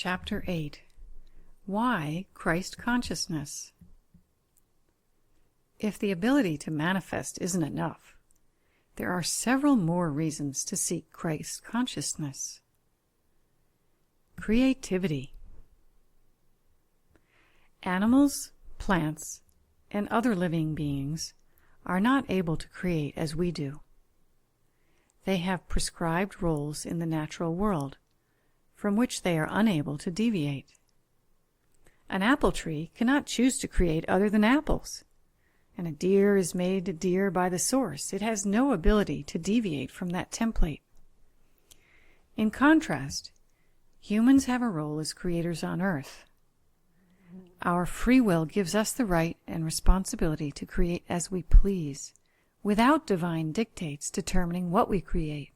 Chapter 8. Why Christ Consciousness? If the ability to manifest isn't enough, there are several more reasons to seek Christ Consciousness. Creativity. Animals, plants, and other living beings are not able to create as we do. They have prescribed roles in the natural world, from which they are unable to deviate. An apple tree cannot choose to create other than apples, and a deer is made a deer by the source. It has no ability to deviate from that template. In contrast, humans have a role as creators on earth. Our free will gives us the right and responsibility to create as we please, without divine dictates determining what we create.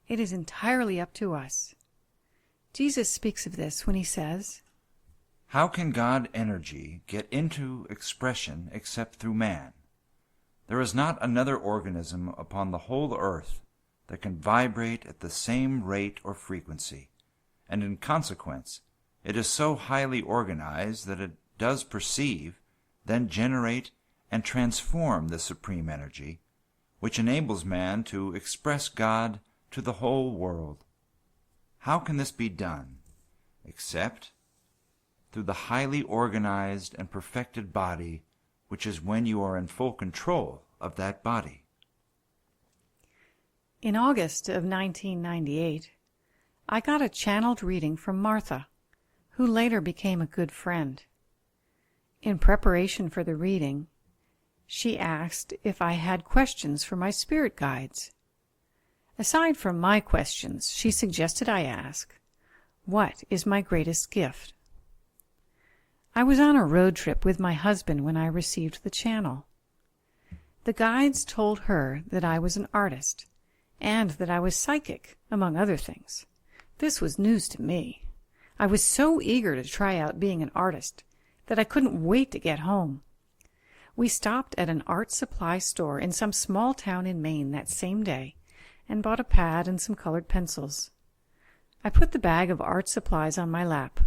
It is entirely up to us. Jesus speaks of this when he says, "How can God energy get into expression except through man? There is not another organism upon the whole earth that can vibrate at the same rate or frequency, and in consequence it is so highly organized that it does perceive, then generate and transform the supreme energy, which enables man to express God to the whole world. How can this be done, except through the highly organized and perfected body, which is when you are in full control of that body?" In August of 1998, I got a channeled reading from Martha, who later became a good friend. In preparation for the reading, she asked if I had questions for my spirit guides. Aside from my questions, she suggested I ask, "What is my greatest gift?" I was on a road trip with my husband when I received the channel. The guides told her that I was an artist, and that I was psychic, among other things. This was news to me. I was so eager to try out being an artist that I couldn't wait to get home. We stopped at an art supply store in some small town in Maine that same day, and bought a pad and some colored pencils. I put the bag of art supplies on my lap,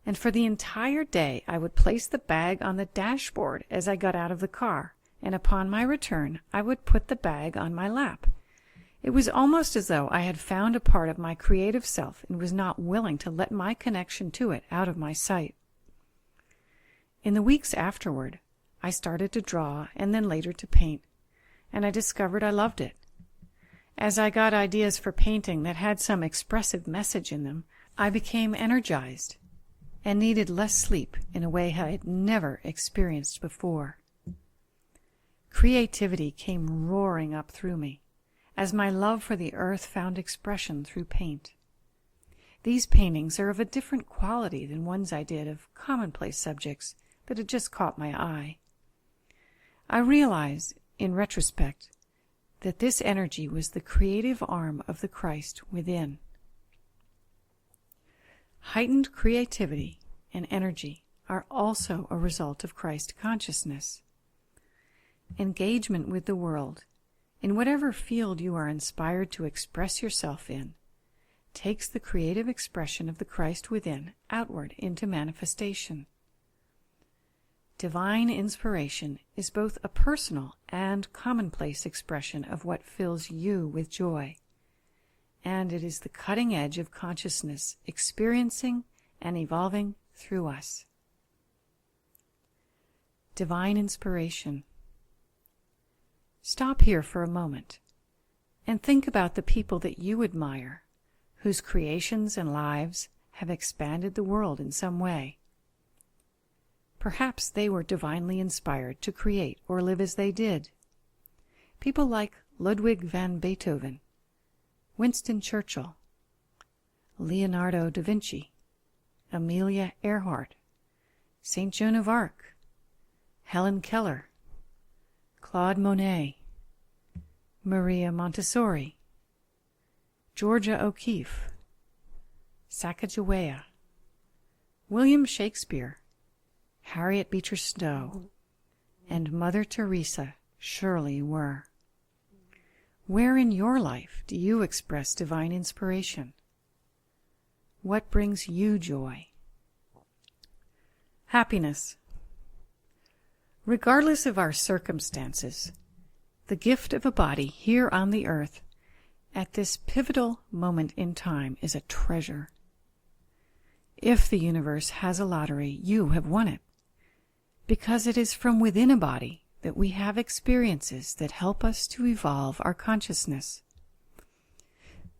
and for the entire day I would place the bag on the dashboard as I got out of the car, and upon my return I would put the bag on my lap. It was almost as though I had found a part of my creative self and was not willing to let my connection to it out of my sight. In the weeks afterward, I started to draw and then later to paint, and I discovered I loved it. As I got ideas for painting that had some expressive message in them, I became energized and needed less sleep in a way I had never experienced before. Creativity came roaring up through me as my love for the earth found expression through paint. These paintings are of a different quality than ones I did of commonplace subjects that had just caught my eye. I realize, in retrospect, that this energy was the creative arm of the Christ within. Heightened creativity and energy are also a result of Christ consciousness. Engagement with the world, in whatever field you are inspired to express yourself in, takes the creative expression of the Christ within outward into manifestation. Divine inspiration is both a personal and commonplace expression of what fills you with joy, and it is the cutting edge of consciousness experiencing and evolving through us. Divine inspiration. Stop here for a moment and think about the people that you admire, whose creations and lives have expanded the world in some way. Perhaps they were divinely inspired to create or live as they did. People like Ludwig van Beethoven, Winston Churchill, Leonardo da Vinci, Amelia Earhart, St. Joan of Arc, Helen Keller, Claude Monet, Maria Montessori, Georgia O'Keeffe, Sacagawea, William Shakespeare, Harriet Beecher Stowe, and Mother Teresa surely were. Where in your life do you express divine inspiration? What brings you joy? Happiness. Regardless of our circumstances, the gift of a body here on the earth at this pivotal moment in time is a treasure. If the universe has a lottery, you have won it, because it is from within a body that we have experiences that help us to evolve our consciousness.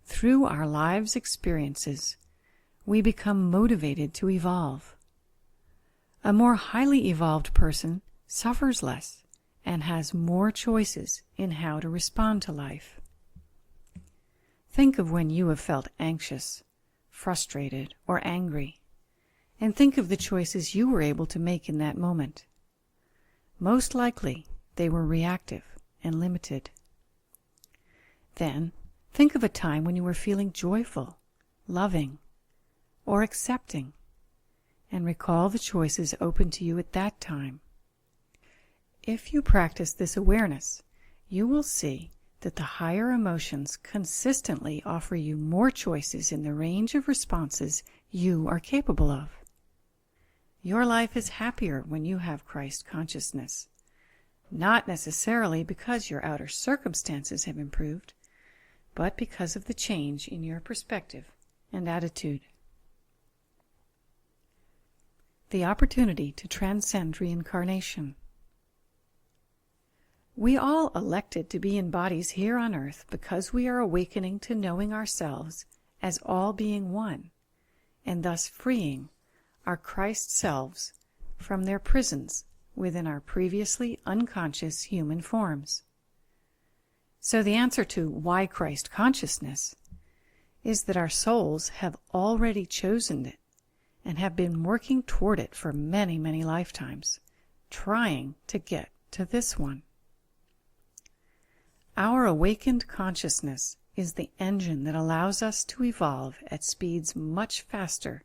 Through our lives' experiences, we become motivated to evolve. A more highly evolved person suffers less and has more choices in how to respond to life. Think of when you have felt anxious, frustrated, or angry, and think of the choices you were able to make in that moment. Most likely, they were reactive and limited. Then, think of a time when you were feeling joyful, loving, or accepting, and recall the choices open to you at that time. If you practice this awareness, you will see that the higher emotions consistently offer you more choices in the range of responses you are capable of. Your life is happier when you have Christ consciousness, not necessarily because your outer circumstances have improved, but because of the change in your perspective and attitude. The opportunity to transcend reincarnation. We all elected to be in bodies here on earth because we are awakening to knowing ourselves as all being one, and thus freeing our Christ selves from their prisons within our previously unconscious human forms. So the answer to why Christ consciousness is that our souls have already chosen it and have been working toward it for many, many lifetimes, trying to get to this one. Our awakened consciousness is the engine that allows us to evolve at speeds much faster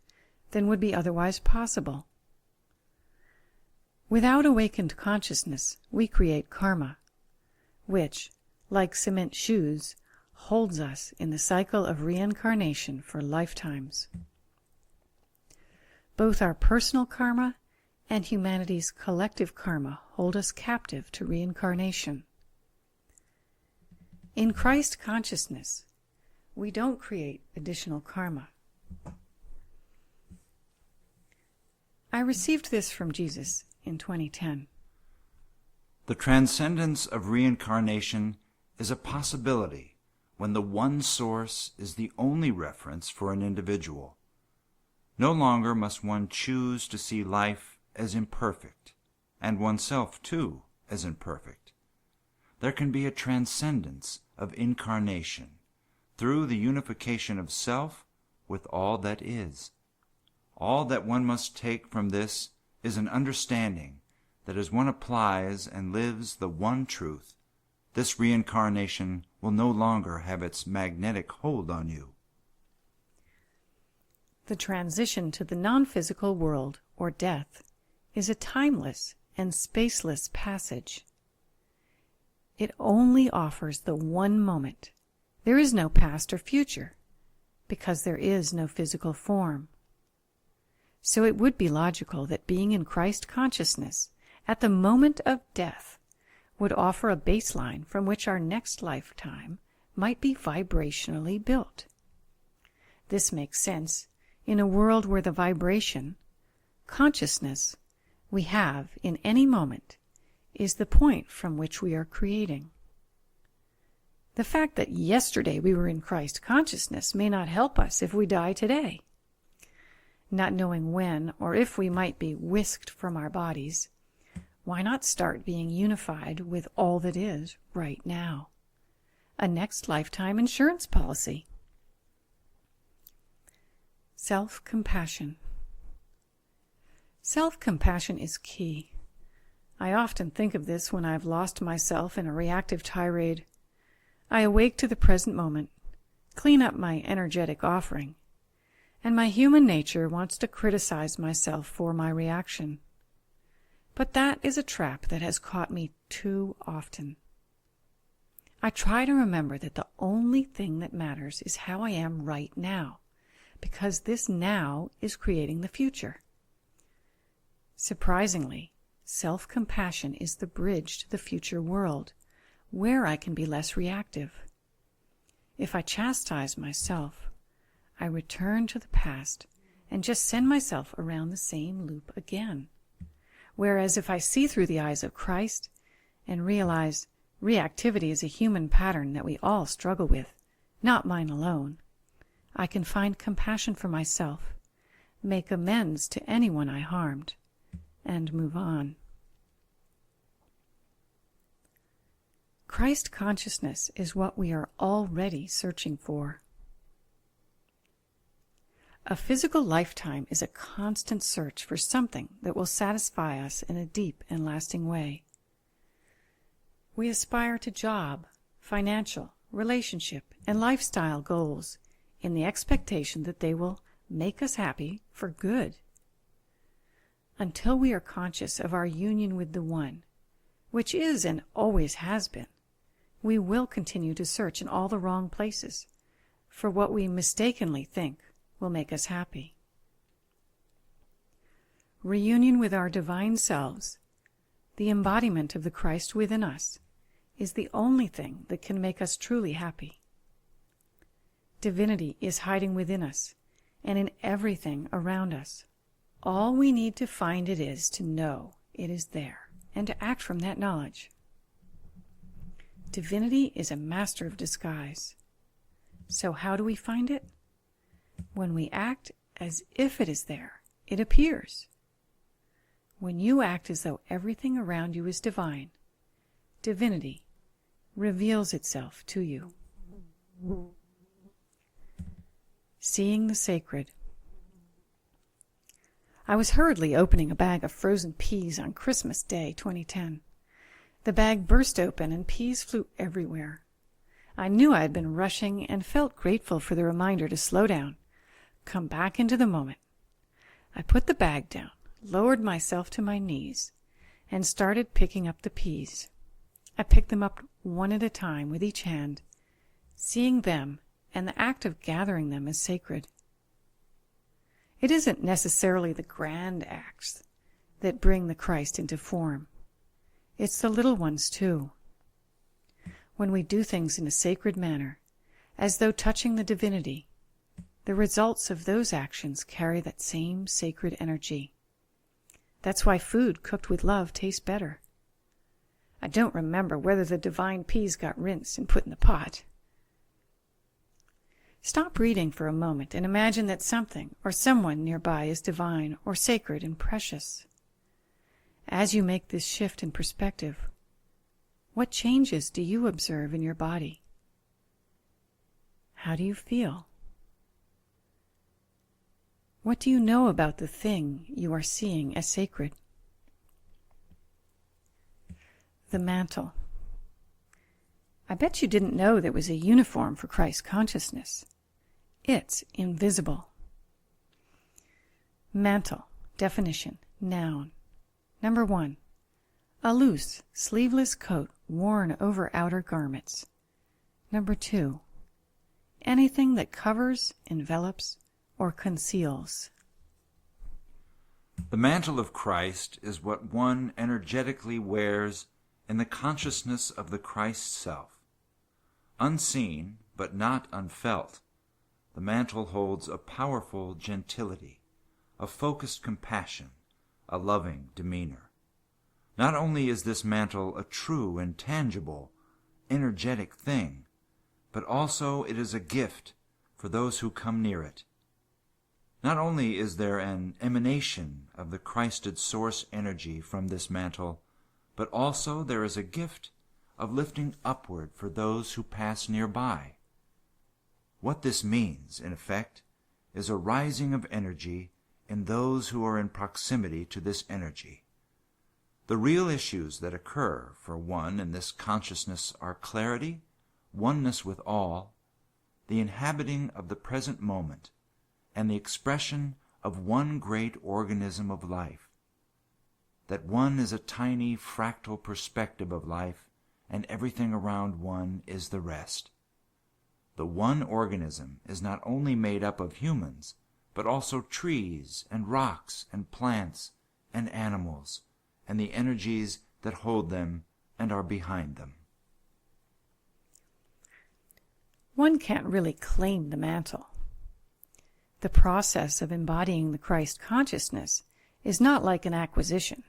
than would be otherwise possible. Without awakened consciousness, we create karma, which, like cement shoes, holds us in the cycle of reincarnation for lifetimes. Both our personal karma and humanity's collective karma hold us captive to reincarnation. In Christ consciousness, we don't create additional karma. I received this from Jesus in 2010. The transcendence of reincarnation is a possibility when the one source is the only reference for an individual. No longer must one choose to see life as imperfect, and oneself, too, as imperfect. There can be a transcendence of incarnation through the unification of self with all that is. All that one must take from this is an understanding that as one applies and lives the one truth, this reincarnation will no longer have its magnetic hold on you. The transition to the non-physical world, or death, is a timeless and spaceless passage. It only offers the one moment. There is no past or future, because there is no physical form. So it would be logical that being in Christ consciousness at the moment of death would offer a baseline from which our next lifetime might be vibrationally built. This makes sense in a world where the vibration, consciousness, we have in any moment is the point from which we are creating. The fact that yesterday we were in Christ consciousness may not help us if we die today. Not knowing when or if we might be whisked from our bodies, why not start being unified with all that is right now? A next lifetime insurance policy. Self-compassion. Self-compassion is key. I often think of this when I've lost myself in a reactive tirade. I awake to the present moment, clean up my energetic offering, and my human nature wants to criticize myself for my reaction. But that is a trap that has caught me too often. I try to remember that the only thing that matters is how I am right now, because this now is creating the future. Surprisingly, self-compassion is the bridge to the future world, where I can be less reactive. If I chastise myself, I return to the past and just send myself around the same loop again. Whereas if I see through the eyes of Christ and realize reactivity is a human pattern that we all struggle with, not mine alone, I can find compassion for myself, make amends to anyone I harmed, and move on. Christ consciousness is what we are already searching for. A physical lifetime is a constant search for something that will satisfy us in a deep and lasting way. We aspire to job, financial, relationship, and lifestyle goals in the expectation that they will make us happy for good. Until we are conscious of our union with the One, which is and always has been, we will continue to search in all the wrong places for what we mistakenly think will make us happy. Reunion with our divine selves, the embodiment of the Christ within us, is the only thing that can make us truly happy. Divinity is hiding within us and in everything around us. All we need to find it is to know it is there and to act from that knowledge. Divinity is a master of disguise. So how do we find it? When we act as if it is there, it appears. When you act as though everything around you is divine, divinity reveals itself to you. Seeing the sacred. I was hurriedly opening a bag of frozen peas on Christmas Day 2010. The bag burst open and peas flew everywhere. I knew I had been rushing and felt grateful for the reminder to slow down, come back into the moment. I put the bag down, lowered myself to my knees, and started picking up the peas. I picked them up one at a time with each hand, seeing them and the act of gathering them as sacred. It isn't necessarily the grand acts that bring the Christ into form. It's the little ones too. When we do things in a sacred manner, as though touching the divinity, the results of those actions carry that same sacred energy. That's why food cooked with love tastes better. I don't remember whether the divine peas got rinsed and put in the pot. Stop reading for a moment and imagine that something or someone nearby is divine or sacred and precious. As you make this shift in perspective, what changes do you observe in your body? How do you feel? What do you know about the thing you are seeing as sacred? The mantle. I bet you didn't know there was a uniform for Christ consciousness. It's invisible. Mantle. Definition. Noun. Number 1. A loose, sleeveless coat worn over outer garments. Number 2. Anything that covers, envelops, or conceals. The mantle of Christ is what one energetically wears in the consciousness of the Christ self. Unseen, but not unfelt, the mantle holds a powerful gentility, a focused compassion, a loving demeanor. Not only is this mantle a true and tangible, energetic thing, but also it is a gift for those who come near it. Not only is there an emanation of the Christed source energy from this mantle, but also there is a gift of lifting upward for those who pass nearby. What this means, in effect, is a rising of energy in those who are in proximity to this energy. The real issues that occur for one in this consciousness are clarity, oneness with all, the inhabiting of the present moment, and the expression of one great organism of life. That one is a tiny fractal perspective of life, and everything around one is the rest. the one organism is not only made up of humans, but also trees and rocks and plants and animals, and the energies that hold them and are behind them. One can't really claim the mantle. The process of embodying the Christ consciousness is not like an acquisition,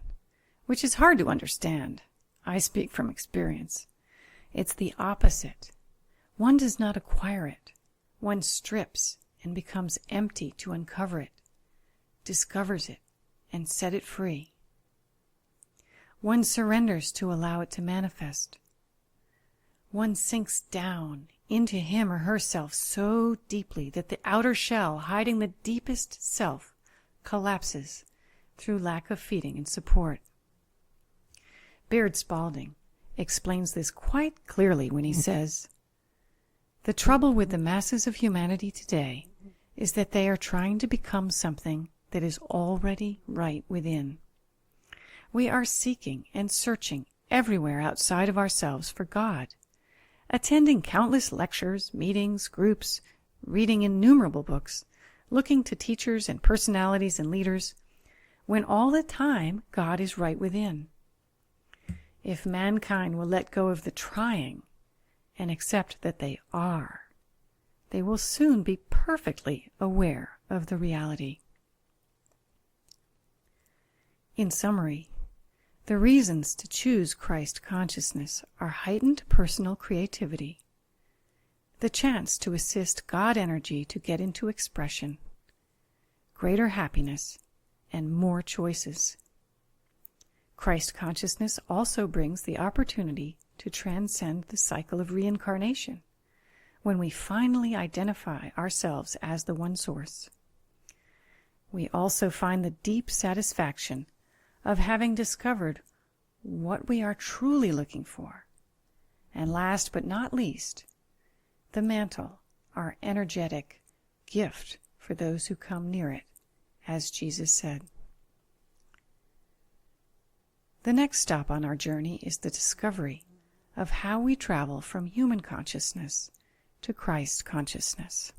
which is hard to understand. I speak from experience. It's the opposite. One does not acquire it. One strips and becomes empty to uncover it, discovers it, and set it free. One surrenders to allow it to manifest. One sinks down into him or herself so deeply that the outer shell hiding the deepest self collapses through lack of feeding and support. Baird Spalding explains this quite clearly when he says, "The trouble with the masses of humanity today is that they are trying to become something that is already right within. We are seeking and searching everywhere outside of ourselves for God, attending countless lectures, meetings, groups, reading innumerable books, looking to teachers and personalities and leaders, when all the time God is right within. If mankind will let go of the trying and accept that they are, they will soon be perfectly aware of the reality." In summary, the reasons to choose Christ consciousness are heightened personal creativity, the chance to assist God energy to get into expression, greater happiness, and more choices. Christ consciousness also brings the opportunity to transcend the cycle of reincarnation when we finally identify ourselves as the one source. We also find the deep satisfaction of having discovered what we are truly looking for. And last but not least, the mantle, our energetic gift for those who come near it, as Jesus said. The next stop on our journey is the discovery of how we travel from human consciousness to Christ consciousness.